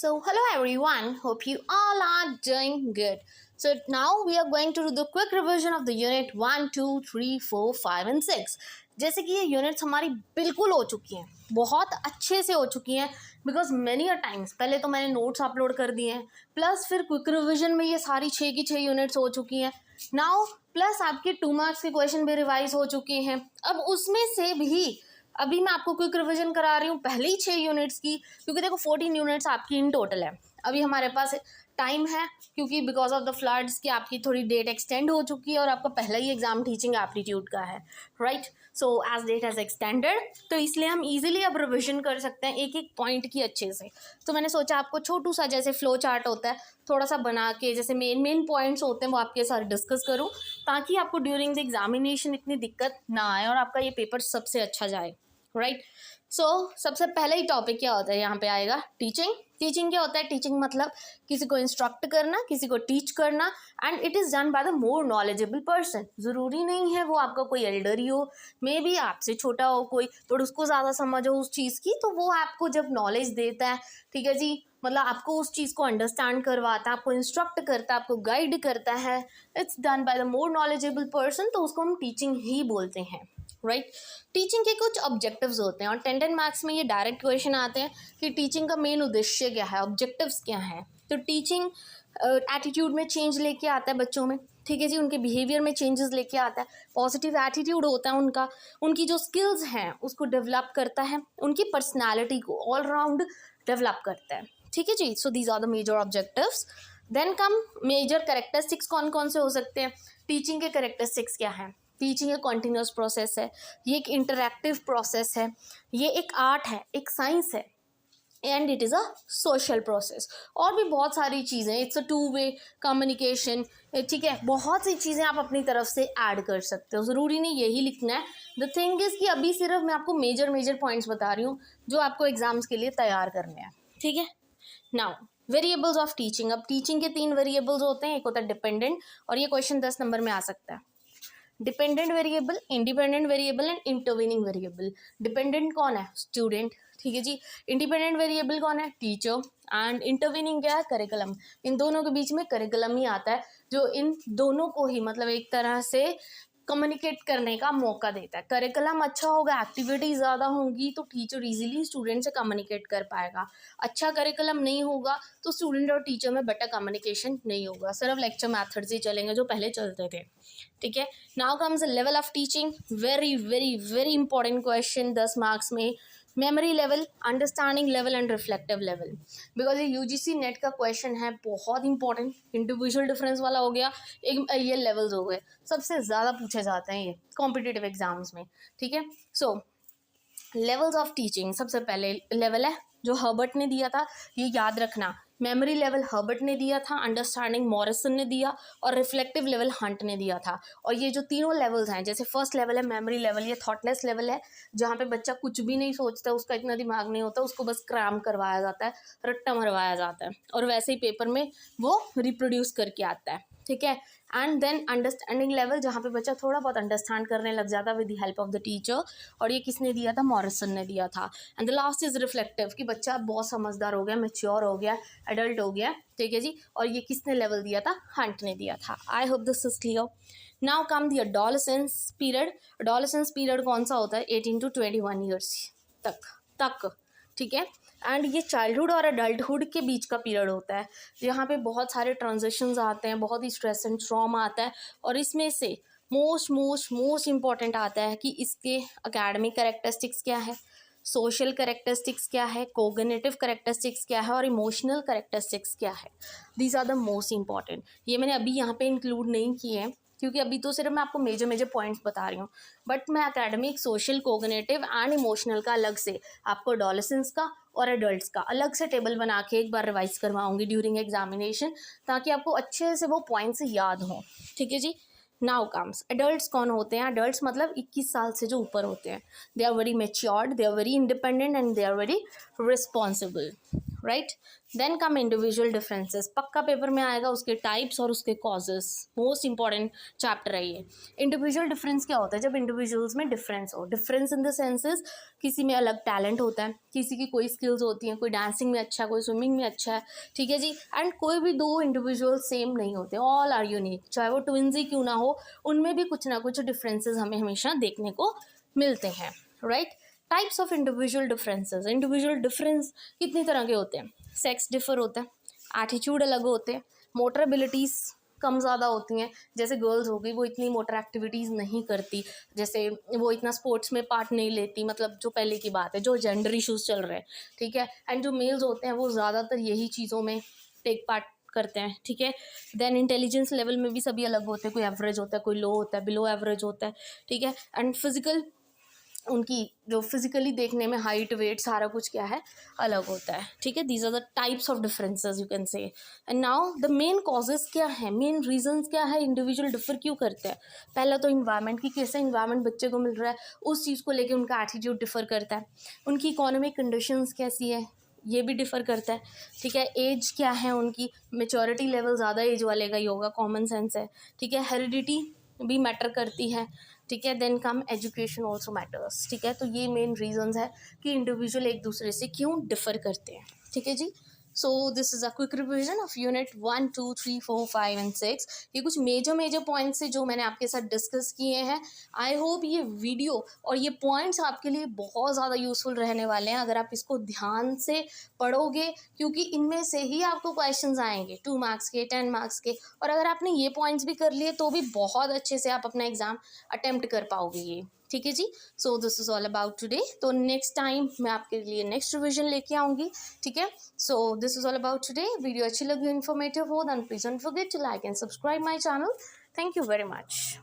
So, hello everyone, hope you all are doing good. So, now we are going to do the quick revision of the unit 1, 2, 3, 4, 5 and 6. जैसे कि ये units हमारी बिल्कुल हो चुकी हैं, बहुत अच्छे से हो चुकी हैं बिकॉज मैनी अ टाइम्स पहले तो मैंने नोट्स अपलोड कर दिए हैं, प्लस फिर क्विक रिविजन में ये सारी 6 की 6 यूनिट्स हो चुकी हैं नाउ, प्लस आपके 2 मार्क्स के क्वेश्चन भी रिवाइज हो चुके हैं। अब उसमें से भी अभी मैं आपको क्विक रिवीजन करा रही हूँ पहले ही 6 यूनिट्स की, क्योंकि देखो 14 यूनिट्स आपकी इन टोटल है। अभी हमारे पास टाइम है क्योंकि बिकॉज ऑफ द फ्लड्स की आपकी थोड़ी डेट एक्सटेंड हो चुकी है और आपका पहला ही एग्जाम टीचिंग एप्टीट्यूड का है, right. So as date has extended तो इसलिए हम इजीली अब रिविजन कर सकते हैं एक एक पॉइंट की अच्छे से। तो मैंने सोचा आपको छोटू सा जैसे फ्लो चार्ट होता है थोड़ा सा बना के जैसे मेन पॉइंट्स होते हैं वो आपके साथ डिस्कस करूँ, ताकि आपको ड्यूरिंग द एग्जामिनेशन इतनी दिक्कत ना आए और आपका ये पेपर सबसे अच्छा जाए, राइट। सो सबसे पहले ही टॉपिक क्या होता है यहाँ पे आएगा, टीचिंग। टीचिंग क्या होता है? टीचिंग मतलब किसी को इंस्ट्रक्ट करना, किसी को टीच करना, and it is done by the more knowledgeable person. ज़रूरी नहीं है वो आपका कोई एल्डर ही हो, मे बी आपसे छोटा हो कोई, बट उसको ज़्यादा समझ हो उस चीज़ की, तो वो आपको जब नॉलेज देता है, ठीक है जी, मतलब आपको उस चीज़ को अंडरस्टैंड करवाता है, आपको इंस्ट्रक्ट करता है, आपको गाइड करता है, it's done by the more knowledgeable person, तो उसको हम टीचिंग ही बोलते हैं, राइट। टीचिंग के कुछ ऑब्जेक्टिव्स होते हैं और 10 मार्क्स में ये डायरेक्ट क्वेश्चन आते हैं कि टीचिंग का मेन उद्देश्य क्या है, ऑब्जेक्टिव्स क्या हैं। तो टीचिंग एटीट्यूड में चेंज लेके आता है बच्चों में, ठीक है जी, उनके बिहेवियर में चेंजेस लेके आता है, पॉजिटिव एटीट्यूड होता है उनका, उनकी जो स्किल्स हैं उसको डेवलप करता है, उनकी पर्सनैलिटी को ऑल राउंड डेवलप करता है, ठीक है जी। So these are the major objectives. Then come major characteristics कौन कौन से हो सकते हैं। टीचिंग के कैरेक्टरिस्टिक्स क्या हैं? टीचिंग एक कॉन्टिन्यूस प्रोसेस है, ये एक इंटरैक्टिव प्रोसेस है, ये एक आर्ट है, एक साइंस है, and it is a social process. और भी बहुत सारी चीज़ें, इट्स अ 2 वे कम्युनिकेशन, ठीक है, बहुत सी चीज़ें आप अपनी तरफ से ऐड कर सकते हो, ज़रूरी नहीं यही लिखना है। द थिंग इज़ कि अभी सिर्फ मैं आपको मेजर पॉइंट्स बता रही हूँ जो आपको एग्जाम्स के लिए तैयार करने हैं, ठीक है। Now variables of teaching. अब टीचिंग के 3 वेरिएबल्स होते हैं, एक होता है डिपेंडेंट, और ये क्वेश्चन 10 नंबर में आ सकता है। Dependent variable, independent variable and intervening variable. Dependent कौन है? स्टूडेंट, ठीक है जी। इंडिपेंडेंट वेरिएबल कौन है? टीचर। एंड इंटरवीनिंग क्या है? करिकुलम। इन दोनों के बीच में करिकुलम ही आता है जो इन दोनों को ही मतलब एक तरह से कम्युनिकेट करने का मौका देता है। करिकुलम अच्छा होगा, एक्टिविटी ज़्यादा होगी तो टीचर इजीली स्टूडेंट से कम्युनिकेट कर पाएगा। अच्छा करिकुलम नहीं होगा तो स्टूडेंट और टीचर में बेटर कम्युनिकेशन नहीं होगा, सिर्फ लेक्चर मैथड से चलेंगे जो पहले चलते थे, ठीक है। Now comes the level of teaching. Very important question 10 marks में। Memory level, understanding level and reflective level, because ये यूजीसी नेट का क्वेश्चन है, बहुत इंपॉर्टेंट। इंडिविजुअल डिफरेंस वाला हो गया, एक ये लेवल्स हो गए, सबसे ज़्यादा पूछे जाते हैं ये कॉम्पिटिटिव एग्जाम्स में, ठीक है। सो लेवल्स ऑफ टीचिंग, सबसे पहले लेवल है जो हर्बर्ट ने दिया था, ये याद रखना। मेमोरी लेवल हर्बर्ट ने दिया था, अंडरस्टैंडिंग मॉरिसन ने दिया, और रिफ्लेक्टिव लेवल हंट ने दिया था। और ये जो तीनों लेवल्स हैं, जैसे फर्स्ट लेवल है मेमोरी लेवल, ये थॉटलेस लेवल है जहाँ पे बच्चा कुछ भी नहीं सोचता, उसका इतना दिमाग नहीं होता, उसको बस क्राम करवाया जाता है, रट्टा मरवाया जाता है, और वैसे ही पेपर में वो रिप्रोड्यूस करके आता है, ठीक है। एंड देन अंडरस्टैंडिंग लेवल, जहाँ पे बच्चा थोड़ा बहुत अंडरस्टैंड करने लग जाता है with the help of the teacher, और ये किसने दिया था? मॉरिसन ने दिया था। And the last is reflective, कि बच्चा बहुत समझदार हो गया, मैच्योर हो गया, एडल्ट हो गया, ठीक है जी, और ये किसने लेवल दिया था? हंट ने दिया था। I hope this is clear. Now come the adolescence period. Adolescence period कौन सा होता है? 18 to 21 ईयर्स तक, ठीक है। एंड ये चाइल्डहुड और अडल्टहुड के बीच का पीरियड होता है, यहाँ पे बहुत सारे ट्रांजिशंस आते हैं, बहुत ही स्ट्रेस एंड ट्रॉमा आता है, और इसमें से मोस्ट इम्पॉर्टेंट आता है कि इसके एकेडमिक कैरेक्टरिस्टिक्स क्या है, सोशल कैरेक्टरिस्टिक्स क्या है, कोग्निटिव कैरेक्टरिस्टिक्स क्या है, और इमोशनल कैरेक्टरिस्टिक्स क्या है। These are the most important. ये मैंने अभी यहाँ पे इंक्लूड नहीं किए हैं क्योंकि अभी तो सिर्फ मैं आपको मेजर पॉइंट्स बता रही हूँ, बट मैं academic, social, cognitive and emotional का अलग से आपको एडोलेसेंस का और एडल्ट्स का अलग से टेबल बना के एक बार रिवाइज करवाऊंगी ड्यूरिंग एग्जामिनेशन, ताकि आपको अच्छे से वो पॉइंट्स याद हों, ठीक है जी। Now comes adults. कौन होते हैं एडल्ट्स? मतलब 21 साल से जो ऊपर होते हैं। They are very matured, they are very independent and they are very responsible, right. Then come individual differences, पक्का पेपर में आएगा, उसके टाइप्स और उसके कॉजेस, मोस्ट इंपॉर्टेंट चैप्टर है ये. इंडिविजुअल डिफरेंस क्या होता है? जब इंडिविजुअल्स में डिफरेंस हो. डिफरेंस इन द सेंसेस, किसी में अलग टैलेंट होता है, किसी की कोई स्किल्स होती हैं, कोई डांसिंग में अच्छा है, कोई स्विमिंग में अच्छा है, ठीक है जी. एंड कोई भी दो इंडिविजुअल सेम नहीं होते, ऑल आर यूनिक, चाहे वो ट्विन्स ही क्यों ना हो, उनमें भी कुछ ना कुछ डिफरेंसेस हमें हमेशा देखने को मिलते हैं, right. Types of individual differences. Individual difference कितनी तरह के होते हैं? सेक्स डिफर होता है, एटीट्यूड अलग होते हैं, मोटर एबिलिटीज़ कम ज़्यादा होती हैं. जैसे गर्ल्स हो गई, वो इतनी मोटर एक्टिविटीज़ नहीं करती, जैसे वो इतना स्पोर्ट्स में पार्ट नहीं लेती, मतलब जो पहले की बात है, जो जेंडर इश्यूज चल रहे हैं, ठीक है. एंड जो मेल्स होते हैं वो ज़्यादातर यही चीज़ों में टेक पार्ट करते हैं, ठीक है. देन इंटेलिजेंस लेवल में भी सभी अलग होते हैं, कोई एवरेज होता है, कोई लो होता है, बिलो एवरेज होता है, ठीक है. एंड फिजिकल, उनकी जो फिजिकली देखने में हाइट वेट सारा कुछ क्या है, अलग होता है, ठीक है. These are the types of differences you can say. And now the main causes क्या है, मेन रीजंस क्या है, इंडिविजुअल डिफर क्यों करते हैं. पहला तो इन्वायरमेंट की, कैसा इन्वायरमेंट बच्चे को मिल रहा है, उस चीज़ को लेके उनका एटीट्यूड डिफर करता है. उनकी इकोनॉमिक कंडीशंस कैसी है, ये भी डिफ़र करता है, ठीक है. एज क्या है उनकी, मेच्योरिटी लेवल ज़्यादा एज वाले का ही होगा, कॉमन सेंस है, ठीक है. हेरिडिटी भी मैटर करती है, ठीक है. Then come education also matters, ठीक है. तो ये मेन रीजंस है कि इंडिविजुअल एक दूसरे से क्यों डिफ़र करते हैं, ठीक है जी. So this is a quick revision of unit 1, 2, 3, 4, 5 and 6. ये कुछ मेजर पॉइंट्स है जो मैंने आपके साथ डिस्कस किए हैं. आई होप ये वीडियो और ये पॉइंट्स आपके लिए बहुत ज़्यादा यूज़फुल रहने वाले हैं अगर आप इसको ध्यान से पढ़ोगे, क्योंकि इनमें से ही आपको क्वेश्चंस आएंगे 2 मार्क्स के, 10 मार्क्स के. और अगर आपने ये पॉइंट्स भी कर लिए तो भी बहुत अच्छे से आप अपना एग्ज़ाम अटेम्प्ट कर पाओगे ये, ठीक है जी. So this is all about today. तो नेक्स्ट टाइम मैं आपके लिए नेक्स्ट रिविजन लेके आऊँगी, ठीक है. So this is all about today. Video अच्छी लगी, इन्फॉर्मेटिव हो, then please don't forget to like and subscribe my channel. Thank you very much.